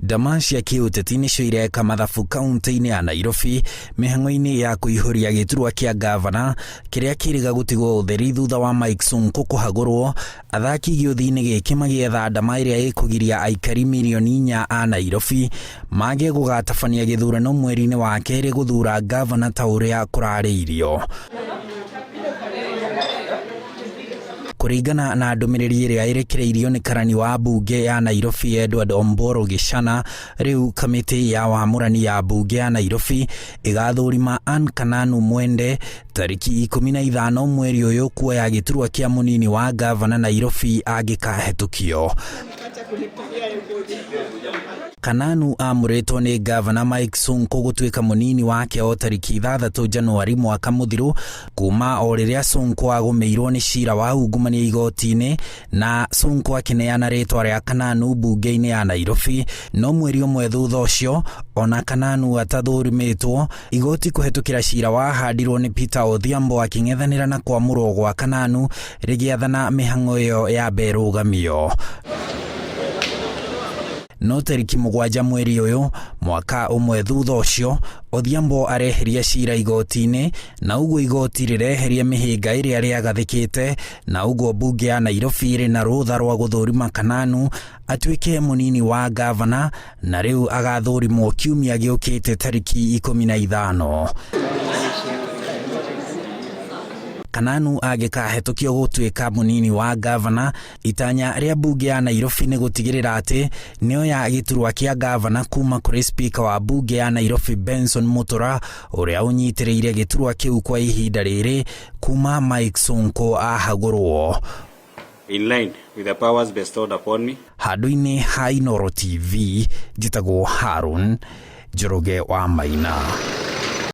Ndama cia kĩũteti nĩcio ireka mathabu kaunti-inĩ ya Nairobi mĩhang'o-inĩ ya kũihũria gĩturwa kĩa ngavana kĩrĩa kĩrĩga gũtigwo ũtheri thutha wa Mike Sonko kũhagũrwo. Athaki gĩũthi-inĩ gĩkĩ magĩetha ndama ĩrĩa ĩkũgiria aikari milioni 4 a Nairobi mage gũgatabania gĩthurano mweri-inĩ wa kerĩ gũthura ngavana ta ũrĩa kũrarĩirio. Kũringana na ndũmĩrĩri ĩrĩa ĩrekereirio nĩ karani wa bunge ya Nairobi Edward Omboro Gĩchana, rĩu kamĩtĩ ya wamũrani ya bunge ya Nairobi ĩgathũrima KANANU MWENDA tarĩki 15 mweri ũyũ kuoya gĩturwa kĩa mũnini wa ngavana Nairobi angĩkahetũkio. KANANU amũrĩtwo nĩ ngavana Mike Sonko gũtuĩka mũnini wake o tarĩki 6 Januari mwaka mũthiru, kuma o rĩrĩa Sonko agũmĩirwo nĩ cira wa ungumania igoti-inĩ na Sonko akĩneana rĩtwa rĩa KANANU bunge-inĩ ya Nairobi. No mweri ũmwe thutha ũcio ona KANANU atathũrimĩtwo, igoti kũhetũkĩra cira wahandirwo nĩ Peter Odhiambo akĩng'ethanĩra na kwamũrwo gwa KANANU rĩgĩathana mĩhang'o ĩyo ya berũgamio. No tarĩki 7 mweri ũyũ mwaka ũmwe thutha ũcio Odhiambo areheria cira igoti-inĩ, na ũguo igoti rĩreheria mĩhĩnga ĩrĩa rĩagathĩkĩte, na ũguo bunge ya Nairobi ĩrĩ na rũtha rwa gũthũrima KANANU atuĩke mũnini wa ngavana, na rĩu agathũrimwo kiumia gĩũkĩte tarĩki 15. KANANU angĩkahetũkio gũtuĩka mũnini wa ngavana, itanya rĩa bunge ya Nairobi nĩ gũtigĩrĩra atĩ nĩoya gĩturwa kĩa ngavana kuma kũrĩ speaker wa bunge ya Nairobi Benson Mutura, ũrĩa ũnyitĩrĩire gĩturwa kĩu kwa ihinda rĩrĩ kuma Mike Sonko ahagũrwo. In line with the powers bestowed upon me. Handũ-inĩ ha Inooro TV, njĩtagwo Harun Njoroge wa Maina.